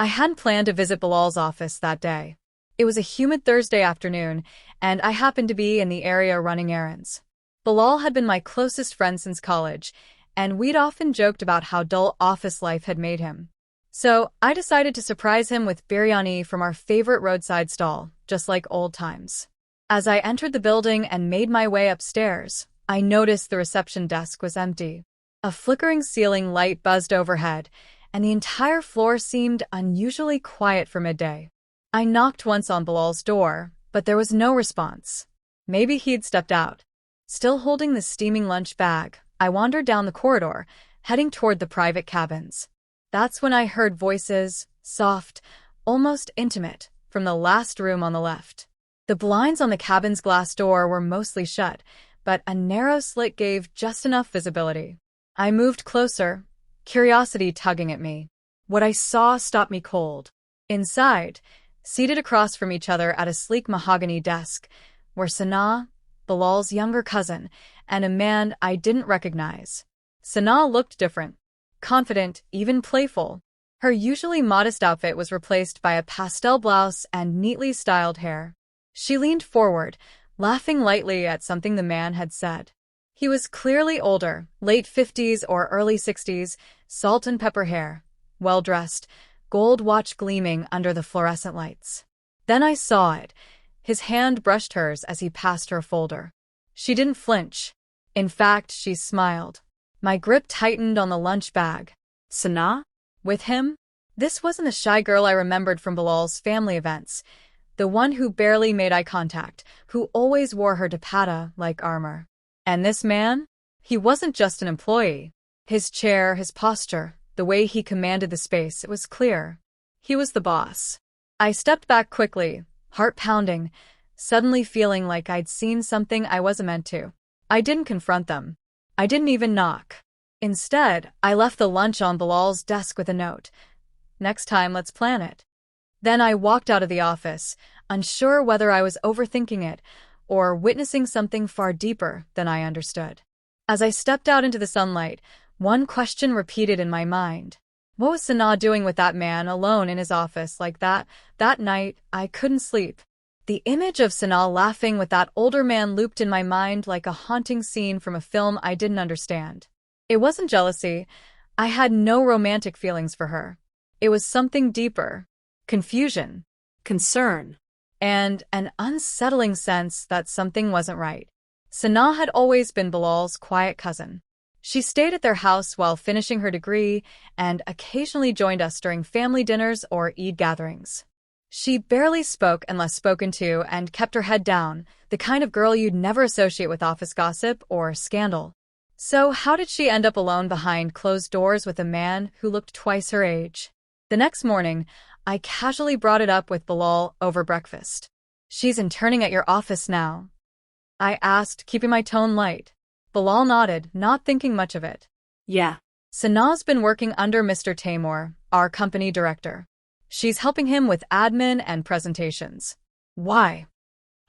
I hadn't planned to visit Bilal's office that day. It was a humid Thursday afternoon, and I happened to be in the area running errands. Bilal had been my closest friend since college, and we'd often joked about how dull office life had made him. So I decided to surprise him with biryani from our favorite roadside stall, just like old times. As I entered the building and made my way upstairs, I noticed the reception desk was empty. A flickering ceiling light buzzed overhead, and the entire floor seemed unusually quiet for midday. I knocked once on Bilal's door, but there was no response. Maybe he'd stepped out. Still holding the steaming lunch bag, I wandered down the corridor, heading toward the private cabins. That's when I heard voices, soft, almost intimate, from the last room on the left. The blinds on the cabin's glass door were mostly shut, but a narrow slit gave just enough visibility. I moved closer, curiosity tugging at me. What I saw stopped me cold. Inside, seated across from each other at a sleek mahogany desk, were Sanaa, Bilal's younger cousin, and a man I didn't recognize. Sanaa looked different. Confident, even playful. Her usually modest outfit was replaced by a pastel blouse and neatly styled hair. She leaned forward, laughing lightly at something the man had said. He was clearly older, late 50s or early 60s, salt and pepper hair, well-dressed, gold watch gleaming under the fluorescent lights. Then I saw it. His hand brushed hers as he passed her a folder. She didn't flinch. In fact, she smiled. My grip tightened on the lunch bag. Sanaa? With him? This wasn't the shy girl I remembered from Bilal's family events. The one who barely made eye contact, who always wore her dupatta like armor. And this man? He wasn't just an employee. His chair, his posture, the way he commanded the space, it was clear. He was the boss. I stepped back quickly, heart pounding, suddenly feeling like I'd seen something I wasn't meant to. I didn't confront them. I didn't even knock. Instead, I left the lunch on Bilal's desk with a note. Next time, let's plan it. Then I walked out of the office, unsure whether I was overthinking it or witnessing something far deeper than I understood. As I stepped out into the sunlight, one question repeated in my mind. What was Sanaa doing with that man alone in his office like that? That night, I couldn't sleep. The image of Sanaa laughing with that older man looped in my mind like a haunting scene from a film I didn't understand. It wasn't jealousy. I had no romantic feelings for her. It was something deeper. Confusion. Concern. And an unsettling sense that something wasn't right. Sanaa had always been Bilal's quiet cousin. She stayed at their house while finishing her degree and occasionally joined us during family dinners or Eid gatherings. She barely spoke unless spoken to and kept her head down, the kind of girl you'd never associate with office gossip or scandal. So how did she end up alone behind closed doors with a man who looked twice her age? The next morning, I casually brought it up with Bilal over breakfast. She's interning at your office now, I asked, keeping my tone light. Bilal nodded, not thinking much of it. Yeah. Sanaa's been working under Mr. Taimur, our company director. She's helping him with admin and presentations. Why?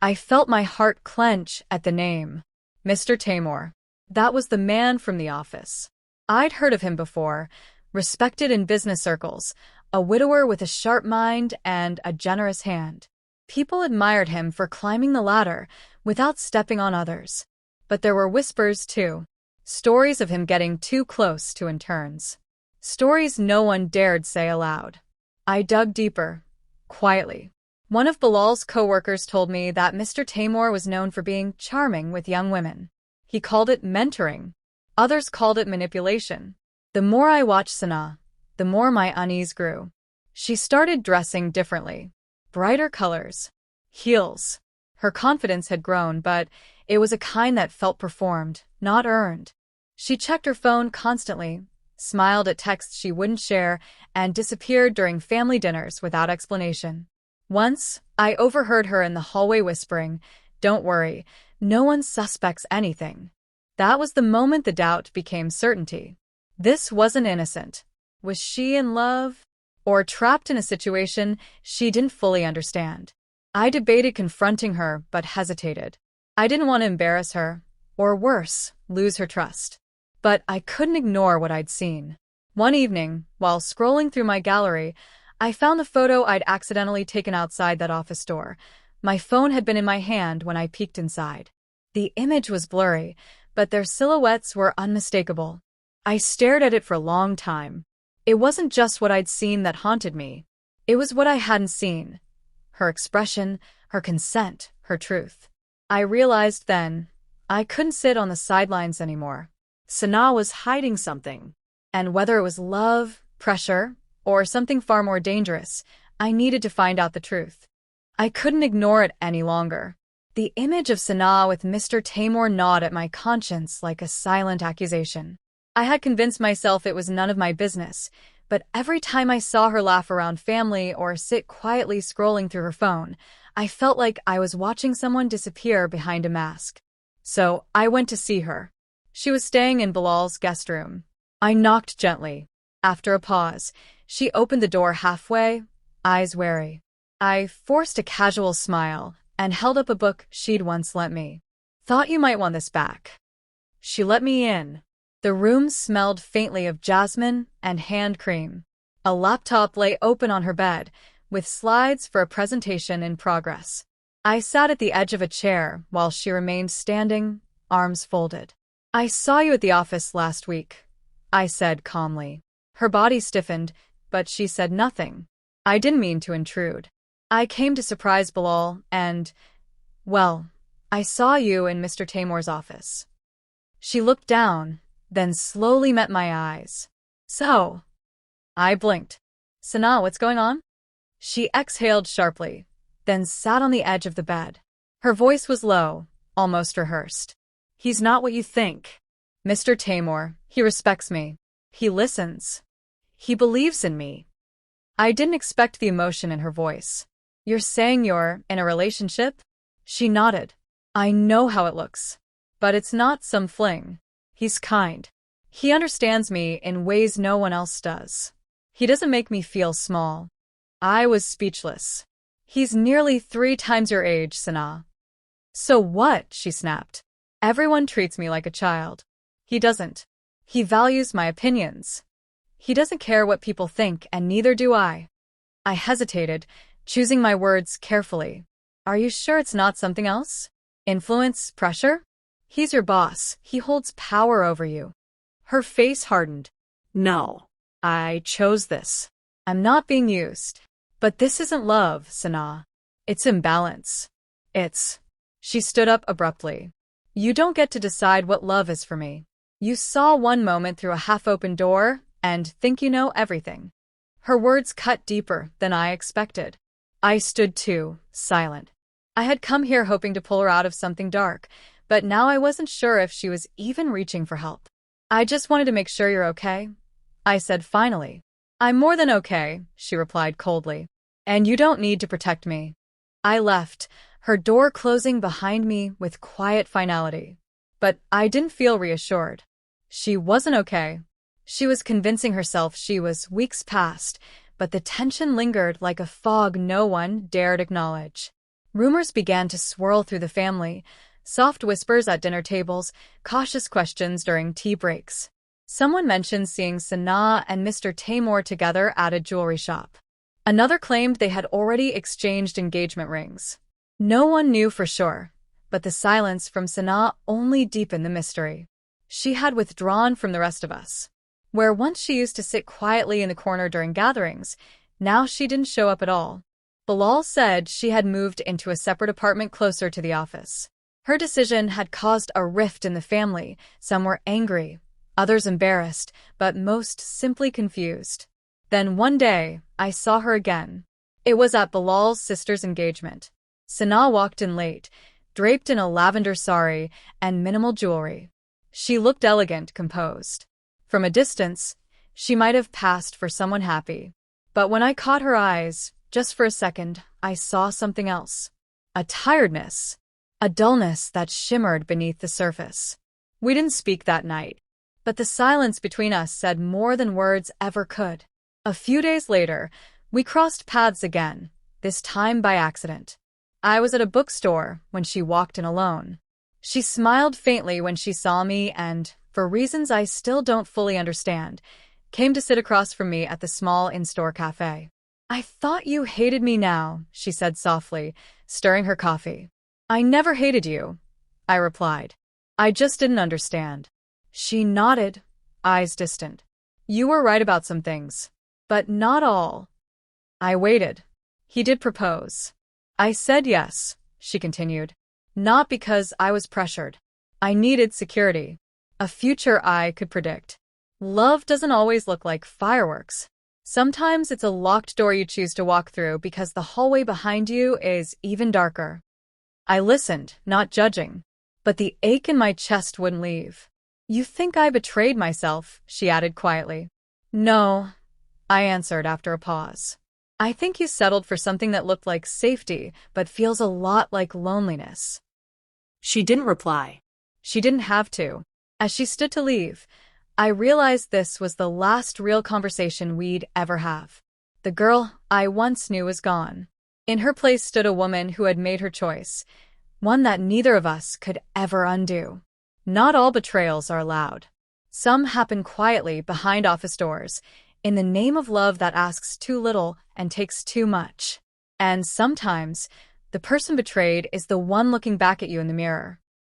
I felt my heart clench at the name. Mr. Taimur. That was the man from the office. I'd heard of him before, respected in business circles, a widower with a sharp mind and a generous hand. People admired him for climbing the ladder without stepping on others. But there were whispers, too. Stories of him getting too close to interns. Stories no one dared say aloud. I dug deeper, quietly. One of Bilal's co-workers told me that Mr. Taimur was known for being charming with young women. He called it mentoring. Others called it manipulation. The more I watched Sanaa, the more my unease grew. She started dressing differently. Brighter colors. Heels. Her confidence had grown, but it was a kind that felt performed, not earned. She checked her phone constantly, smiled at texts she wouldn't share, and disappeared during family dinners without explanation. Once, I overheard her in the hallway whispering, "Don't worry, no one suspects anything." That was the moment the doubt became certainty. This wasn't innocent. Was she in love? Or trapped in a situation she didn't fully understand? I debated confronting her, but hesitated. I didn't want to embarrass her, or worse, lose her trust. But I couldn't ignore what I'd seen. One evening, while scrolling through my gallery, I found the photo I'd accidentally taken outside that office door. My phone had been in my hand when I peeked inside. The image was blurry, but their silhouettes were unmistakable. I stared at it for a long time. It wasn't just what I'd seen that haunted me. It was what I hadn't seen. Her expression, her consent, her truth. I realized then, I couldn't sit on the sidelines anymore. Sanaa was hiding something. And whether it was love, pressure, or something far more dangerous, I needed to find out the truth. I couldn't ignore it any longer. The image of Sanaa with Mr. Taimur gnawed at my conscience like a silent accusation. I had convinced myself it was none of my business, but every time I saw her laugh around family or sit quietly scrolling through her phone, I felt like I was watching someone disappear behind a mask. So I went to see her. She was staying in Bilal's guest room. I knocked gently. After a pause, she opened the door halfway, eyes wary. I forced a casual smile and held up a book she'd once lent me. Thought you might want this back. She let me in. The room smelled faintly of jasmine and hand cream. A laptop lay open on her bed, with slides for a presentation in progress. I sat at the edge of a chair while she remained standing, arms folded. I saw you at the office last week, I said calmly. Her body stiffened, but she said nothing. I didn't mean to intrude. I came to surprise Bilal and, well, I saw you in Mr. Taimur's office. She looked down, then slowly met my eyes. So? I blinked. Sanaa, what's going on? She exhaled sharply, then sat on the edge of the bed. Her voice was low, almost rehearsed. He's not what you think. Mr. Taimur, he respects me. He listens. He believes in me. I didn't expect the emotion in her voice. You're saying you're in a relationship? She nodded. I know how it looks. But it's not some fling. He's kind. He understands me in ways no one else does. He doesn't make me feel small. I was speechless. He's nearly 3 times your age, Sanaa. So what? She snapped. Everyone treats me like a child. He doesn't. He values my opinions. He doesn't care what people think, and neither do I. I hesitated, choosing my words carefully. Are you sure it's not something else? Influence, pressure? He's your boss. He holds power over you. Her face hardened. No. I chose this. I'm not being used. But this isn't love, Sanaa. It's imbalance. She stood up abruptly. You don't get to decide what love is for me. You saw one moment through a half-open door and think you know everything. Her words cut deeper than I expected. I stood too, silent. I had come here hoping to pull her out of something dark, but now I wasn't sure if she was even reaching for help. I just wanted to make sure you're okay, I said finally. I'm more than okay, she replied coldly. And you don't need to protect me. I left, her door closing behind me with quiet finality. But I didn't feel reassured. She wasn't okay. She was convincing herself she was weeks past, but the tension lingered like a fog no one dared acknowledge. Rumors began to swirl through the family, soft whispers at dinner tables, cautious questions during tea breaks. Someone mentioned seeing Sanaa and Mr. Taimur together at a jewelry shop. Another claimed they had already exchanged engagement rings. No one knew for sure, but the silence from Sanaa only deepened the mystery. She had withdrawn from the rest of us. Where once she used to sit quietly in the corner during gatherings, now she didn't show up at all. Bilal said she had moved into a separate apartment closer to the office. Her decision had caused a rift in the family. Some were angry, others embarrassed, but most simply confused. Then one day, I saw her again. It was at Bilal's sister's engagement. Sanaa walked in late, draped in a lavender sari and minimal jewelry. She looked elegant, composed. From a distance, she might have passed for someone happy. But when I caught her eyes, just for a second, I saw something else. A tiredness, a dullness that shimmered beneath the surface. We didn't speak that night, but the silence between us said more than words ever could. A few days later, we crossed paths again, this time by accident. I was at a bookstore when she walked in alone. She smiled faintly when she saw me and, for reasons I still don't fully understand, came to sit across from me at the small in-store cafe. I thought you hated me now, she said softly, stirring her coffee. I never hated you, I replied. I just didn't understand. She nodded, eyes distant. You were right about some things, but not all. I waited. He did propose. I said yes, she continued. Not because I was pressured. I needed security. A future I could predict. Love doesn't always look like fireworks. Sometimes it's a locked door you choose to walk through because the hallway behind you is even darker. I listened, not judging, but the ache in my chest wouldn't leave. You think I betrayed myself, she added quietly. No, I answered after a pause. I think you settled for something that looked like safety, but feels a lot like loneliness. She didn't reply. She didn't have to. As she stood to leave, I realized this was the last real conversation we'd ever have. The girl I once knew was gone. In her place stood a woman who had made her choice, one that neither of us could ever undo. Not all betrayals are loud. Some happen quietly behind office doors, in the name of love that asks too little and takes too much. And sometimes, the person betrayed is the one looking back at you in the mirror.